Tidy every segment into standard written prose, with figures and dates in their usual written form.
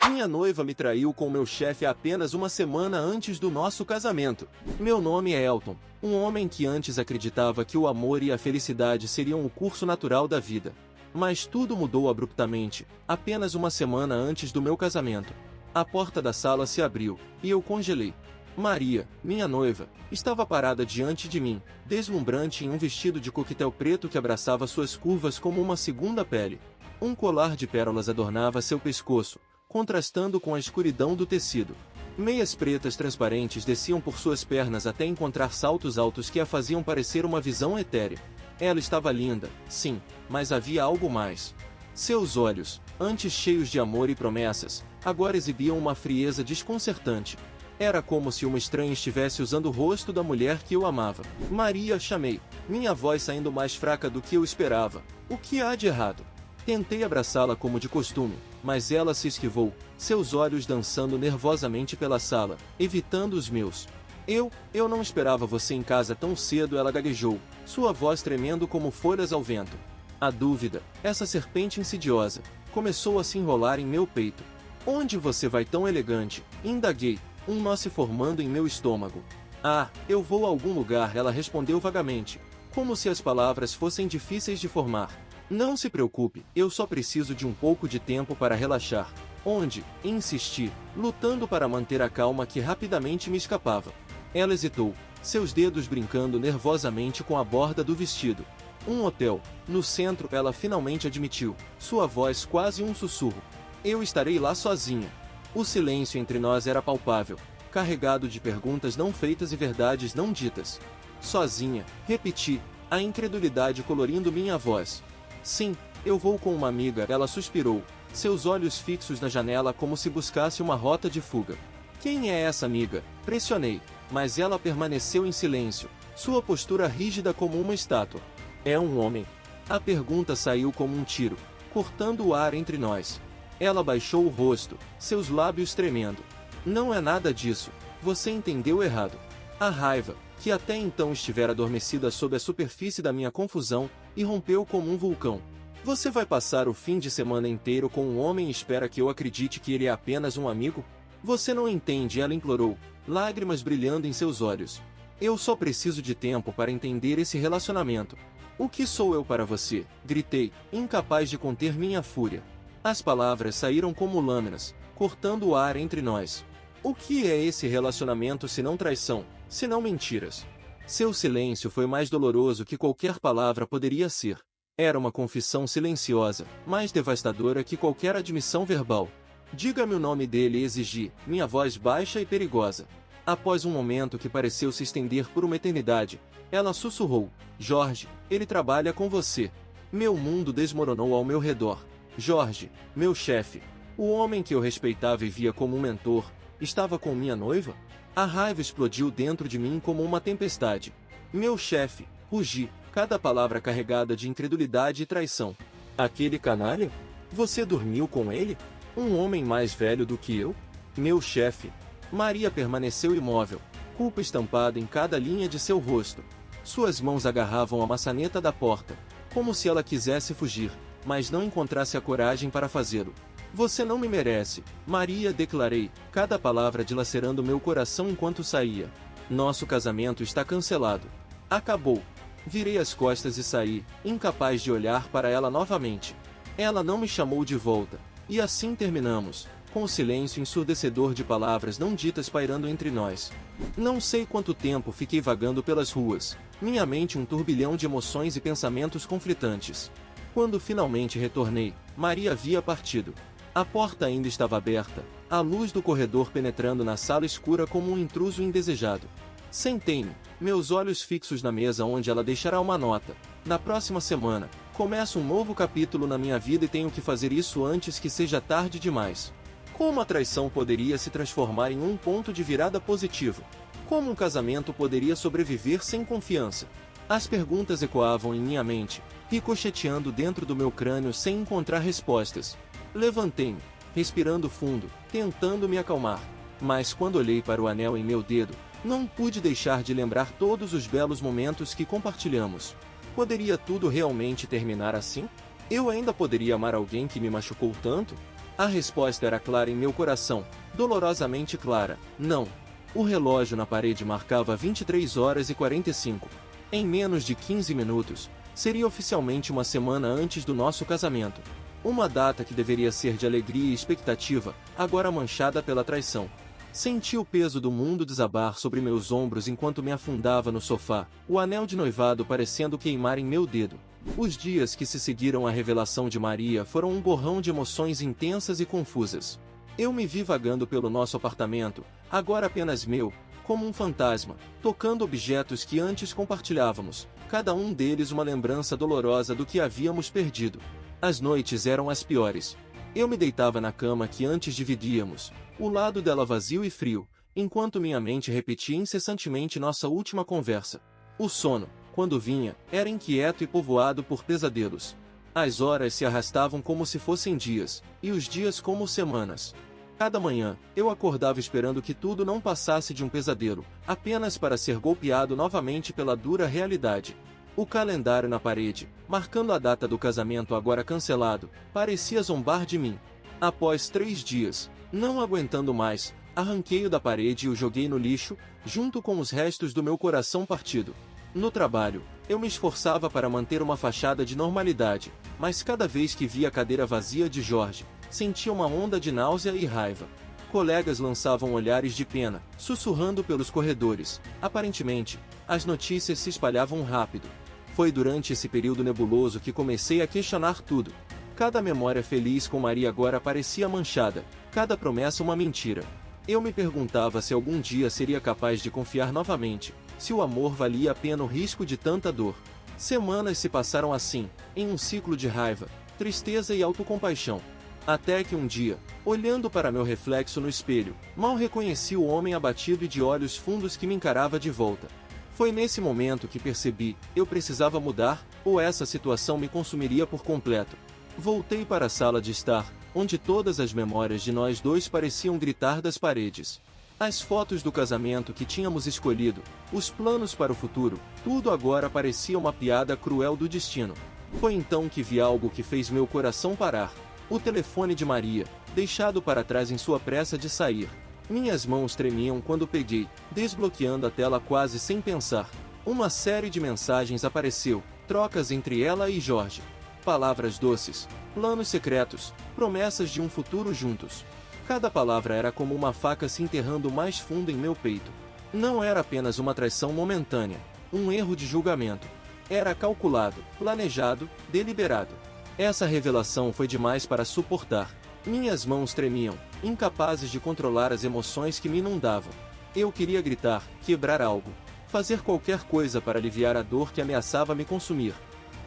Minha noiva me traiu com meu chefe apenas uma semana antes do nosso casamento. Meu nome é Elton, um homem que antes acreditava que o amor e a felicidade seriam o curso natural da vida. Mas tudo mudou abruptamente, apenas uma semana antes do meu casamento. A porta da sala se abriu, e eu congelei. Maria, minha noiva, estava parada diante de mim, deslumbrante em um vestido de coquetel preto que abraçava suas curvas como uma segunda pele. Um colar de pérolas adornava seu pescoço, contrastando com a escuridão do tecido. Meias pretas transparentes desciam por suas pernas até encontrar saltos altos que a faziam parecer uma visão etérea. Ela estava linda, sim, mas havia algo mais. Seus olhos, antes cheios de amor e promessas, agora exibiam uma frieza desconcertante. Era como se uma estranha estivesse usando o rosto da mulher que eu amava. Maria, chamei, minha voz saindo mais fraca do que eu esperava. O que há de errado? Tentei abraçá-la como de costume, mas ela se esquivou, seus olhos dançando nervosamente pela sala, evitando os meus. Eu não esperava você em casa tão cedo, ela gaguejou, sua voz tremendo como folhas ao vento. A dúvida, essa serpente insidiosa, começou a se enrolar em meu peito. Onde você vai tão elegante? Indaguei, um nó se formando em meu estômago. Ah, eu vou a algum lugar, ela respondeu vagamente, como se as palavras fossem difíceis de formar. Não se preocupe, eu só preciso de um pouco de tempo para relaxar. Onde? Insisti, lutando para manter a calma que rapidamente me escapava. Ela hesitou, seus dedos brincando nervosamente com a borda do vestido. Um hotel. No centro, ela finalmente admitiu, sua voz quase um sussurro. Eu estarei lá sozinha. O silêncio entre nós era palpável, carregado de perguntas não feitas e verdades não ditas. Sozinha, repeti, a incredulidade colorindo minha voz. Sim, eu vou com uma amiga, ela suspirou, seus olhos fixos na janela como se buscasse uma rota de fuga. Quem é essa amiga? Pressionei, mas ela permaneceu em silêncio, sua postura rígida como uma estátua. É um homem? A pergunta saiu como um tiro, cortando o ar entre nós. Ela baixou o rosto, seus lábios tremendo. Não é nada disso, você entendeu errado. A raiva, que até então estivera adormecida sob a superfície da minha confusão, irrompeu como um vulcão. Você vai passar o fim de semana inteiro com um homem e espera que eu acredite que ele é apenas um amigo? Você não entende, ela implorou, lágrimas brilhando em seus olhos. Eu só preciso de tempo para entender esse relacionamento. O que sou eu para você? Gritei, incapaz de conter minha fúria. As palavras saíram como lâminas, cortando o ar entre nós. O que é esse relacionamento se não traição, se não mentiras? Seu silêncio foi mais doloroso que qualquer palavra poderia ser. Era uma confissão silenciosa, mais devastadora que qualquer admissão verbal. Diga-me o nome dele, exigi, minha voz baixa e perigosa. Após um momento que pareceu se estender por uma eternidade, ela sussurrou, Jorge, ele trabalha com você. Meu mundo desmoronou ao meu redor. Jorge, meu chefe, o homem que eu respeitava e via como um mentor, estava com minha noiva? A raiva explodiu dentro de mim como uma tempestade. Meu chefe, rugi, cada palavra carregada de incredulidade e traição. Aquele canalha? Você dormiu com ele? Um homem mais velho do que eu? Meu chefe. Maria permaneceu imóvel, culpa estampada em cada linha de seu rosto. Suas mãos agarravam a maçaneta da porta, como se ela quisesse fugir, mas não encontrasse a coragem para fazê-lo. Você não me merece, Maria, declarei, cada palavra dilacerando meu coração enquanto saía. Nosso casamento está cancelado. Acabou. Virei as costas e saí, incapaz de olhar para ela novamente. Ela não me chamou de volta, e assim terminamos, com o silêncio ensurdecedor de palavras não ditas pairando entre nós. Não sei quanto tempo fiquei vagando pelas ruas, minha mente um turbilhão de emoções e pensamentos conflitantes. Quando finalmente retornei, Maria havia partido. A porta ainda estava aberta, a luz do corredor penetrando na sala escura como um intruso indesejado. Sentei-me, meus olhos fixos na mesa onde ela deixará uma nota. Na próxima semana, começo um novo capítulo na minha vida e tenho que fazer isso antes que seja tarde demais. Como a traição poderia se transformar em um ponto de virada positivo? Como um casamento poderia sobreviver sem confiança? As perguntas ecoavam em minha mente, ricocheteando dentro do meu crânio sem encontrar respostas. Levantei-me, respirando fundo, tentando me acalmar. Mas quando olhei para o anel em meu dedo, não pude deixar de lembrar todos os belos momentos que compartilhamos. Poderia tudo realmente terminar assim? Eu ainda poderia amar alguém que me machucou tanto? A resposta era clara em meu coração, dolorosamente clara, não. O relógio na parede marcava 23 horas e 45. Em menos de 15 minutos, seria oficialmente uma semana antes do nosso casamento. Uma data que deveria ser de alegria e expectativa, agora manchada pela traição. Senti o peso do mundo desabar sobre meus ombros enquanto me afundava no sofá, o anel de noivado parecendo queimar em meu dedo. Os dias que se seguiram à revelação de Maria foram um borrão de emoções intensas e confusas. Eu me vi vagando pelo nosso apartamento, agora apenas meu, como um fantasma, tocando objetos que antes compartilhávamos, cada um deles uma lembrança dolorosa do que havíamos perdido. As noites eram as piores. Eu me deitava na cama que antes dividíamos, o lado dela vazio e frio, enquanto minha mente repetia incessantemente nossa última conversa. O sono, quando vinha, era inquieto e povoado por pesadelos. As horas se arrastavam como se fossem dias, e os dias como semanas. Cada manhã, eu acordava esperando que tudo não passasse de um pesadelo, apenas para ser golpeado novamente pela dura realidade. O calendário na parede, marcando a data do casamento agora cancelado, parecia zombar de mim. Após 3 dias, não aguentando mais, arranquei-o da parede e o joguei no lixo, junto com os restos do meu coração partido. No trabalho, eu me esforçava para manter uma fachada de normalidade, mas cada vez que via a cadeira vazia de Jorge, sentia uma onda de náusea e raiva. Colegas lançavam olhares de pena, sussurrando pelos corredores. Aparentemente, as notícias se espalhavam rápido. Foi durante esse período nebuloso que comecei a questionar tudo. Cada memória feliz com Maria agora parecia manchada, cada promessa uma mentira. Eu me perguntava se algum dia seria capaz de confiar novamente, se o amor valia a pena o risco de tanta dor. Semanas se passaram assim, em um ciclo de raiva, tristeza e autocompaixão. Até que um dia, olhando para meu reflexo no espelho, mal reconheci o homem abatido e de olhos fundos que me encarava de volta. Foi nesse momento que percebi, eu precisava mudar, ou essa situação me consumiria por completo. Voltei para a sala de estar, onde todas as memórias de nós dois pareciam gritar das paredes. As fotos do casamento que tínhamos escolhido, os planos para o futuro, tudo agora parecia uma piada cruel do destino. Foi então que vi algo que fez meu coração parar. O telefone de Maria, deixado para trás em sua pressa de sair. Minhas mãos tremiam quando peguei, desbloqueando a tela quase sem pensar. Uma série de mensagens apareceu, trocas entre ela e Jorge. Palavras doces, planos secretos, promessas de um futuro juntos. Cada palavra era como uma faca se enterrando mais fundo em meu peito. Não era apenas uma traição momentânea, um erro de julgamento. Era calculado, planejado, deliberado. Essa revelação foi demais para suportar. Minhas mãos tremiam, incapazes de controlar as emoções que me inundavam. Eu queria gritar, quebrar algo, fazer qualquer coisa para aliviar a dor que ameaçava me consumir.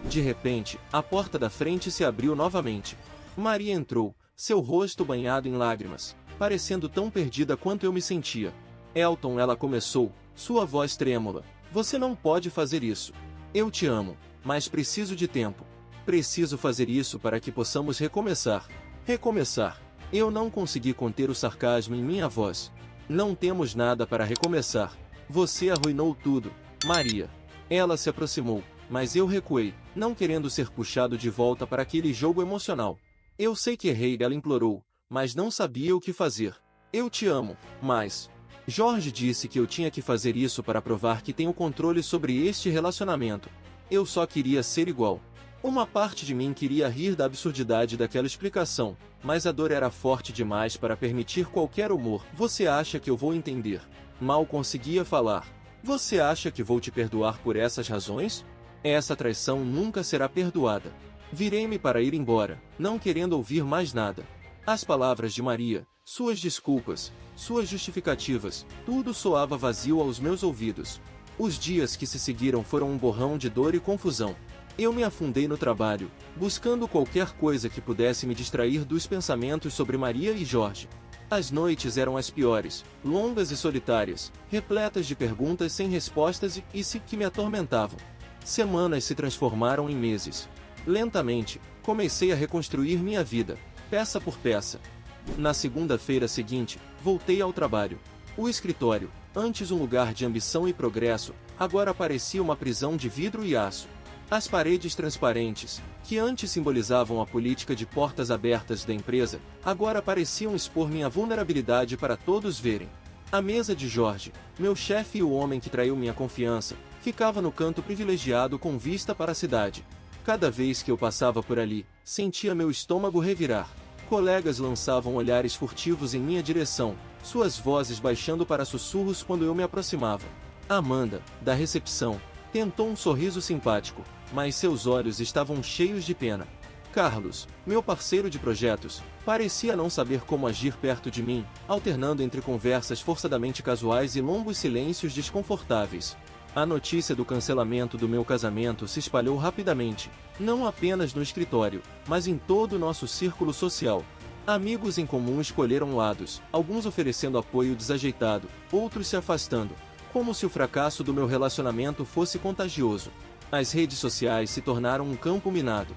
De repente, a porta da frente se abriu novamente. Maria entrou, seu rosto banhado em lágrimas, parecendo tão perdida quanto eu me sentia. Elton, ela começou, sua voz trêmula. Você não pode fazer isso. Eu te amo, mas preciso de tempo. Preciso fazer isso para que possamos recomeçar. Recomeçar. Eu não consegui conter o sarcasmo em minha voz. Não temos nada para recomeçar. Você arruinou tudo, Maria. Ela se aproximou, mas eu recuei, não querendo ser puxado de volta para aquele jogo emocional. Eu sei que errei, ela implorou, mas não sabia o que fazer. Eu te amo, mas... Jorge disse que eu tinha que fazer isso para provar que tenho controle sobre este relacionamento. Eu só queria ser igual. Uma parte de mim queria rir da absurdidade daquela explicação, mas a dor era forte demais para permitir qualquer humor. Você acha que eu vou entender? Mal conseguia falar. Você acha que vou te perdoar por essas razões? Essa traição nunca será perdoada. Virei-me para ir embora, não querendo ouvir mais nada. As palavras de Maria, suas desculpas, suas justificativas, tudo soava vazio aos meus ouvidos. Os dias que se seguiram foram um borrão de dor e confusão. Eu me afundei no trabalho, buscando qualquer coisa que pudesse me distrair dos pensamentos sobre Maria e Jorge. As noites eram as piores, longas e solitárias, repletas de perguntas sem respostas que me atormentavam. Semanas se transformaram em meses. Lentamente, comecei a reconstruir minha vida, peça por peça. Na segunda-feira seguinte, voltei ao trabalho. O escritório, antes um lugar de ambição e progresso, agora parecia uma prisão de vidro e aço. As paredes transparentes, que antes simbolizavam a política de portas abertas da empresa, agora pareciam expor minha vulnerabilidade para todos verem. A mesa de Jorge, meu chefe e o homem que traiu minha confiança, ficava no canto privilegiado com vista para a cidade. Cada vez que eu passava por ali, sentia meu estômago revirar. Colegas lançavam olhares furtivos em minha direção, suas vozes baixando para sussurros quando eu me aproximava. Amanda, da recepção, tentou um sorriso simpático, mas seus olhos estavam cheios de pena. Carlos, meu parceiro de projetos, parecia não saber como agir perto de mim, alternando entre conversas forçadamente casuais e longos silêncios desconfortáveis. A notícia do cancelamento do meu casamento se espalhou rapidamente, não apenas no escritório, mas em todo o nosso círculo social. Amigos em comum escolheram lados, alguns oferecendo apoio desajeitado, outros se afastando, como se o fracasso do meu relacionamento fosse contagioso. As redes sociais se tornaram um campo minado.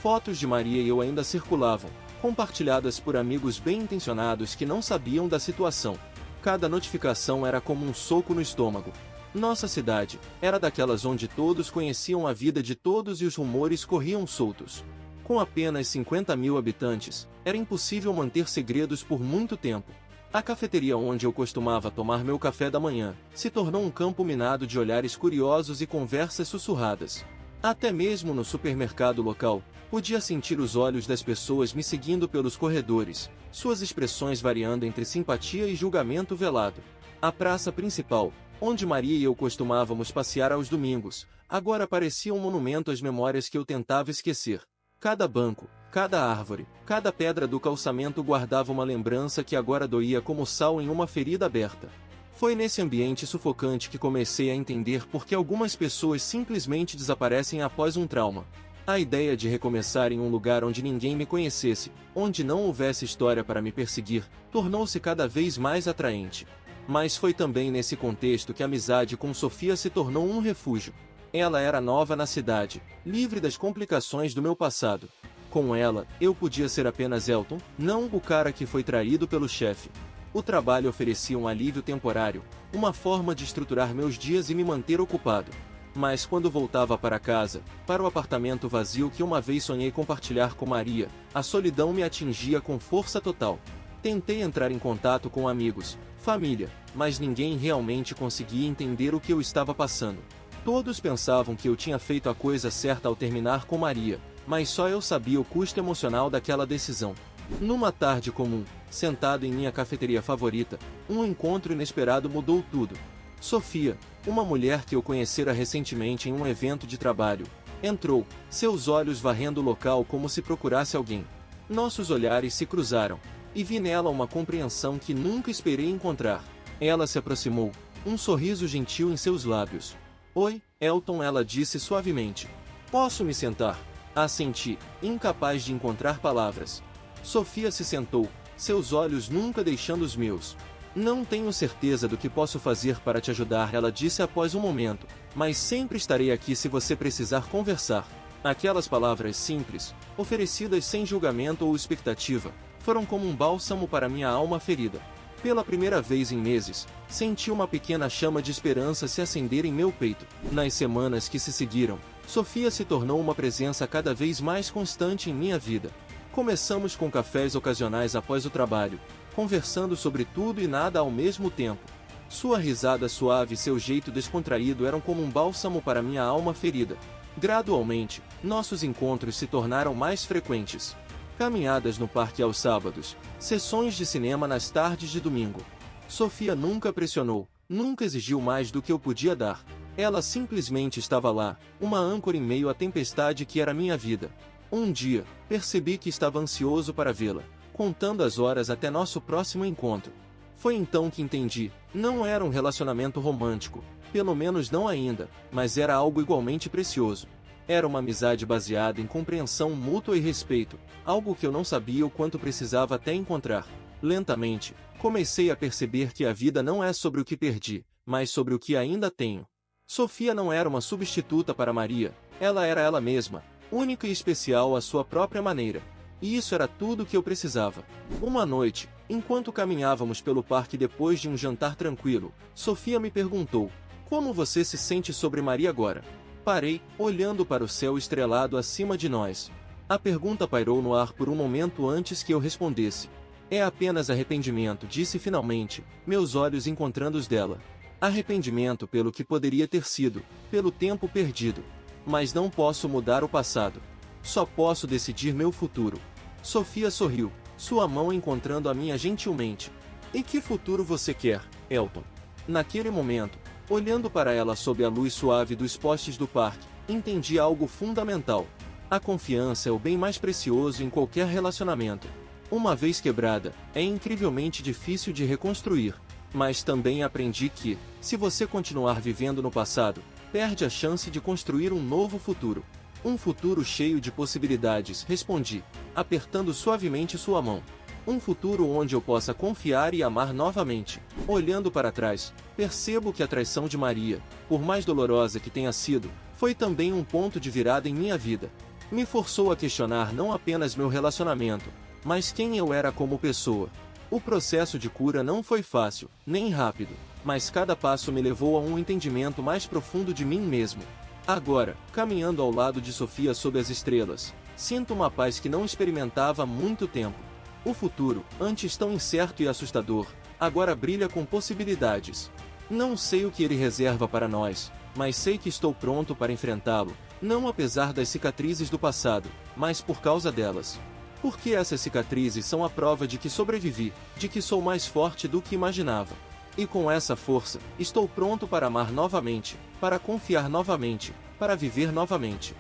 Fotos de Maria e eu ainda circulavam, compartilhadas por amigos bem-intencionados que não sabiam da situação. Cada notificação era como um soco no estômago. Nossa cidade era daquelas onde todos conheciam a vida de todos e os rumores corriam soltos. Com apenas 50.000 habitantes, era impossível manter segredos por muito tempo. A cafeteria onde eu costumava tomar meu café da manhã se tornou um campo minado de olhares curiosos e conversas sussurradas. Até mesmo no supermercado local, podia sentir os olhos das pessoas me seguindo pelos corredores, suas expressões variando entre simpatia e julgamento velado. A praça principal, onde Maria e eu costumávamos passear aos domingos, agora parecia um monumento às memórias que eu tentava esquecer. Cada banco, cada árvore, cada pedra do calçamento guardava uma lembrança que agora doía como sal em uma ferida aberta. Foi nesse ambiente sufocante que comecei a entender por que algumas pessoas simplesmente desaparecem após um trauma. A ideia de recomeçar em um lugar onde ninguém me conhecesse, onde não houvesse história para me perseguir, tornou-se cada vez mais atraente. Mas foi também nesse contexto que a amizade com Sofia se tornou um refúgio. Ela era nova na cidade, livre das complicações do meu passado. Com ela, eu podia ser apenas Elton, não o cara que foi traído pelo chefe. O trabalho oferecia um alívio temporário, uma forma de estruturar meus dias e me manter ocupado. Mas quando voltava para casa, para o apartamento vazio que uma vez sonhei compartilhar com Maria, a solidão me atingia com força total. Tentei entrar em contato com amigos, família, mas ninguém realmente conseguia entender o que eu estava passando. Todos pensavam que eu tinha feito a coisa certa ao terminar com Maria, mas só eu sabia o custo emocional daquela decisão. Numa tarde comum, sentado em minha cafeteria favorita, um encontro inesperado mudou tudo. Sofia, uma mulher que eu conhecera recentemente em um evento de trabalho, entrou, seus olhos varrendo o local como se procurasse alguém. Nossos olhares se cruzaram, e vi nela uma compreensão que nunca esperei encontrar. Ela se aproximou, um sorriso gentil em seus lábios. Oi, Elton, ela disse suavemente. Posso me sentar? Assenti, incapaz de encontrar palavras. Sofia se sentou, seus olhos nunca deixando os meus. Não tenho certeza do que posso fazer para te ajudar, ela disse após um momento, mas sempre estarei aqui se você precisar conversar. Aquelas palavras simples, oferecidas sem julgamento ou expectativa, foram como um bálsamo para minha alma ferida. Pela primeira vez em meses, senti uma pequena chama de esperança se acender em meu peito. Nas semanas que se seguiram, Sofia se tornou uma presença cada vez mais constante em minha vida. Começamos com cafés ocasionais após o trabalho, conversando sobre tudo e nada ao mesmo tempo. Sua risada suave e seu jeito descontraído eram como um bálsamo para minha alma ferida. Gradualmente, nossos encontros se tornaram mais frequentes. Caminhadas no parque aos sábados, sessões de cinema nas tardes de domingo. Sofia nunca pressionou, nunca exigiu mais do que eu podia dar. Ela simplesmente estava lá, uma âncora em meio à tempestade que era minha vida. Um dia, percebi que estava ansioso para vê-la, contando as horas até nosso próximo encontro. Foi então que entendi, não era um relacionamento romântico, pelo menos não ainda, mas era algo igualmente precioso. Era uma amizade baseada em compreensão mútua e respeito, algo que eu não sabia o quanto precisava até encontrar. Lentamente, comecei a perceber que a vida não é sobre o que perdi, mas sobre o que ainda tenho. Sofia não era uma substituta para Maria, ela era ela mesma, única e especial à sua própria maneira. E isso era tudo o que eu precisava. Uma noite, enquanto caminhávamos pelo parque depois de um jantar tranquilo, Sofia me perguntou: como você se sente sobre Maria agora? Parei, olhando para o céu estrelado acima de nós. A pergunta pairou no ar por um momento antes que eu respondesse. É apenas arrependimento, disse finalmente, meus olhos encontrando os dela. Arrependimento pelo que poderia ter sido, pelo tempo perdido. Mas não posso mudar o passado. Só posso decidir meu futuro. Sofia sorriu, sua mão encontrando a minha gentilmente. E que futuro você quer, Elton? Naquele momento, olhando para ela sob a luz suave dos postes do parque, entendi algo fundamental. A confiança é o bem mais precioso em qualquer relacionamento. Uma vez quebrada, é incrivelmente difícil de reconstruir. Mas também aprendi que, se você continuar vivendo no passado, perde a chance de construir um novo futuro. Um futuro cheio de possibilidades, respondi, apertando suavemente sua mão. Um futuro onde eu possa confiar e amar novamente. Olhando para trás, percebo que a traição de Maria, por mais dolorosa que tenha sido, foi também um ponto de virada em minha vida. Me forçou a questionar não apenas meu relacionamento, mas quem eu era como pessoa. O processo de cura não foi fácil, nem rápido, mas cada passo me levou a um entendimento mais profundo de mim mesmo. Agora, caminhando ao lado de Sofia sob as estrelas, sinto uma paz que não experimentava há muito tempo. O futuro, antes tão incerto e assustador, agora brilha com possibilidades. Não sei o que ele reserva para nós, mas sei que estou pronto para enfrentá-lo, não apesar das cicatrizes do passado, mas por causa delas. Porque essas cicatrizes são a prova de que sobrevivi, de que sou mais forte do que imaginava. E com essa força, estou pronto para amar novamente, para confiar novamente, para viver novamente.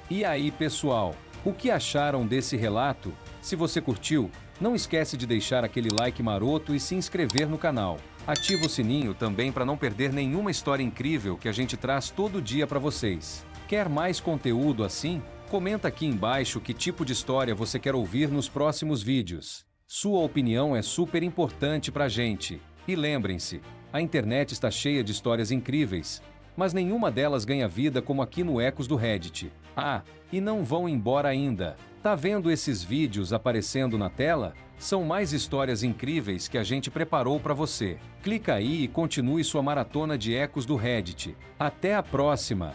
E aí, pessoal, o que acharam desse relato? Se você curtiu, não esquece de deixar aquele like maroto e se inscrever no canal. Ativa o sininho também para não perder nenhuma história incrível que a gente traz todo dia para vocês. Quer mais conteúdo assim? Comenta aqui embaixo que tipo de história você quer ouvir nos próximos vídeos. Sua opinião é super importante pra gente. E lembrem-se, a internet está cheia de histórias incríveis, mas nenhuma delas ganha vida como aqui no Ecos do Reddit. Ah, e não vão embora ainda. Tá vendo esses vídeos aparecendo na tela? São mais histórias incríveis que a gente preparou para você. Clica aí e continue sua maratona de Ecos do Reddit. Até a próxima!